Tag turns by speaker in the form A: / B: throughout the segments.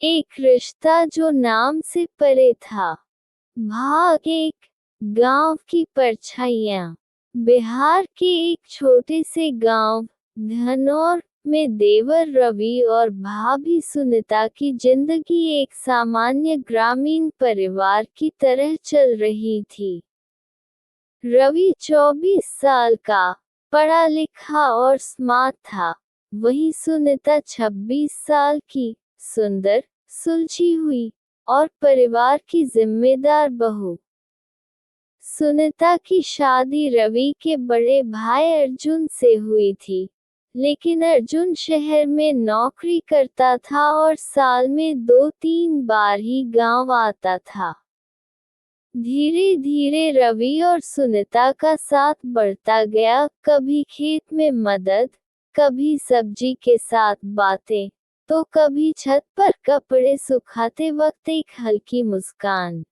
A: एक रिश्ता जो नाम से परे था। भाग एक। गांव की परछाइयाँ। बिहार के एक छोटे से गांव धनौर में देवर रवि और भाभी सुनीता की जिंदगी एक सामान्य ग्रामीण परिवार की तरह चल रही थी। रवि 24 साल का, पढ़ा लिखा और स्मार्ट था। वहीं सुनीता 26 साल की, सुंदर, सुलझी हुई और परिवार की जिम्मेदार बहू। सुनीता की शादी रवि के बड़े भाई अर्जुन से हुई थी, लेकिन अर्जुन शहर में नौकरी करता था और साल में 2-3 बार ही गांव आता था। धीरे धीरे रवि और सुनीता का साथ बढ़ता गया, कभी खेत में मदद, कभी सब्जी के साथ बातें, तो कभी छत पर कपड़े सुखाते वक्त एक हल्की मुस्कान।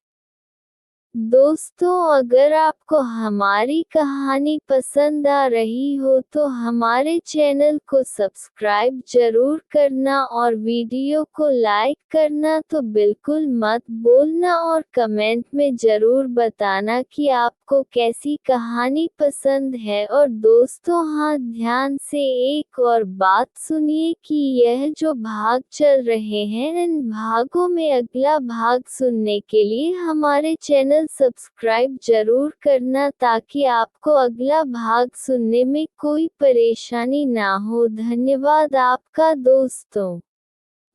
A: दोस्तों, अगर आपको हमारी कहानी पसंद आ रही हो तो हमारे चैनल को सब्सक्राइब जरूर करना और वीडियो को लाइक करना तो बिल्कुल मत भूलना और कमेंट में जरूर बताना कि आपको कैसी कहानी पसंद है। और दोस्तों, हाँ, ध्यान से एक और बात सुनिए कि यह जो भाग चल रहे हैं इन भागों में अगला भाग सुनने के लिए हमारे चैनल सब्सक्राइब जरूर करना ताकि आपको अगला भाग सुनने में कोई परेशानी ना हो। धन्यवाद आपका दोस्तों।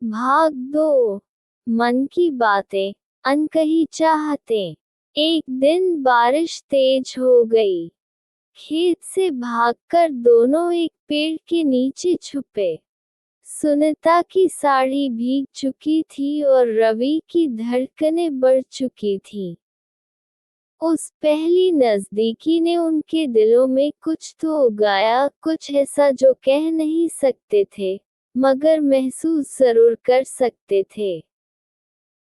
A: भाग 2। मन की बातें, अनकही चाहतें। एक दिन बारिश तेज हो गई। खेत से भागकर दोनों एक पेड़ के नीचे छुपे। सुनीता की साड़ी भीग चुकी थी और रवि की धड़कनें बढ़ चुकी थीं। उस पहली नज़दीकी ने उनके दिलों में कुछ तो उगाया, कुछ ऐसा जो कह नहीं सकते थे, मगर महसूस जरूर कर सकते थे।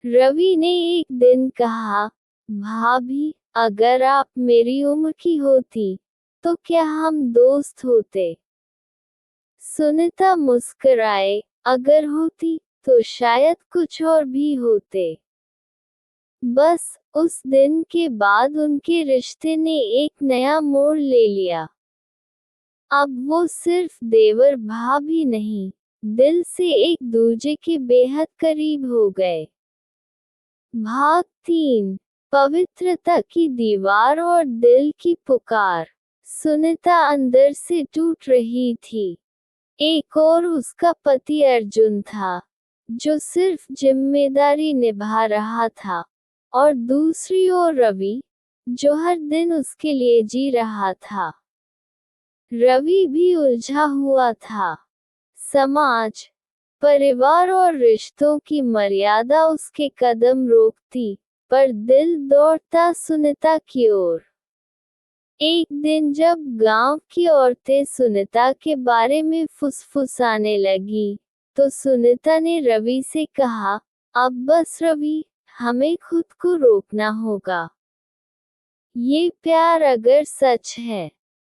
A: रवि ने एक दिन कहा, भाभी, अगर आप मेरी उम्र की होती, तो क्या हम दोस्त होते? सुनीता मुस्कुराए, अगर होती, तो शायद कुछ और भी होते। बस उस दिन के बाद उनके रिश्ते ने एक नया मोड़ ले लिया। अब वो सिर्फ देवर भाभी नहीं, दिल से एक दूजे के बेहद करीब हो गए। भाग 3। पवित्रता की दीवार और दिल की पुकार। सुनीता अंदर से टूट रही थी। एक और उसका पति अर्जुन था, जो सिर्फ जिम्मेदारी निभा रहा था, और दूसरी ओर रवि, जो हर दिन उसके लिए जी रहा था। रवि भी उलझा हुआ था। समाज, परिवार और रिश्तों की मर्यादा उसके कदम रोकती, पर दिल दौड़ता सुनीता की ओर। एक दिन जब गांव की औरतें सुनीता के बारे में फुसफुसाने लगी, तो सुनीता ने रवि से कहा, अब बस रवि, हमें खुद को रोकना होगा। ये प्यार अगर सच है,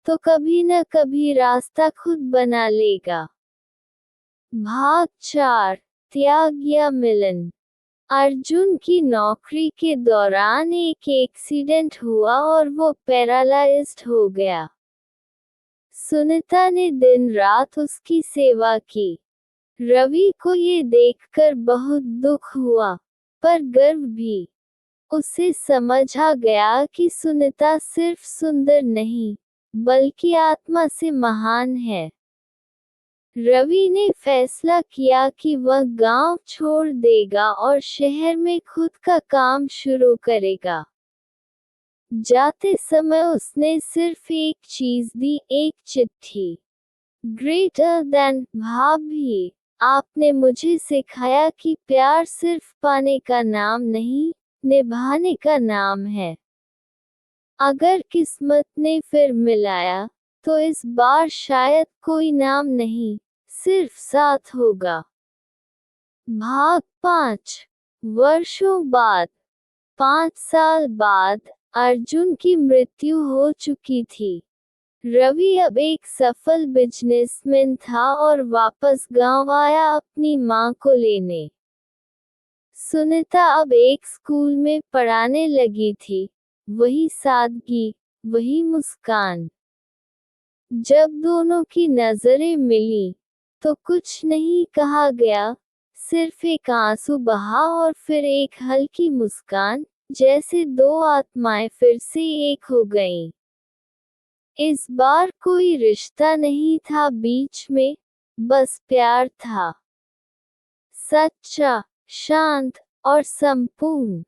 A: तो कभी न कभी रास्ता खुद बना लेगा। भाग 4। त्याग या मिलन। अर्जुन की नौकरी के दौरान एक एक्सीडेंट हुआ और वो पैरालाइज्ड हो गया। सुनीता ने दिन रात उसकी सेवा की। रवि को ये देखकर बहुत दुख हुआ, पर गर्व भी। उसे समझ आ गया कि सुनीता सिर्फ सुंदर नहीं, बल्कि आत्मा से महान है। रवि ने फैसला किया कि वह गांव छोड़ देगा और शहर में खुद का काम शुरू करेगा। जाते समय उसने सिर्फ एक चीज दी, एक चिट्ठी। ग्रेटर देन, भाभी, आपने मुझे सिखाया कि प्यार सिर्फ पाने का नाम नहीं, निभाने का नाम है। अगर किस्मत ने फिर मिलाया, तो इस बार शायद कोई नाम नहीं, सिर्फ साथ होगा। भाग 5। वर्षों बाद। 5 साल बाद अर्जुन की मृत्यु हो चुकी थी। रवि अब एक सफल बिजनेसमैन था और वापस गांव आया अपनी मां को लेने। सुनीता अब एक स्कूल में पढ़ाने लगी थी। वही सादगी, वही मुस्कान। जब दोनों की नजरें मिली तो कुछ नहीं कहा गया, सिर्फ एक आंसू बहा और फिर एक हल्की मुस्कान, जैसे दो आत्माएं फिर से एक हो गईं। इस बार कोई रिश्ता नहीं था बीच में, बस प्यार था। सच्चा, शांत और संपूर्ण।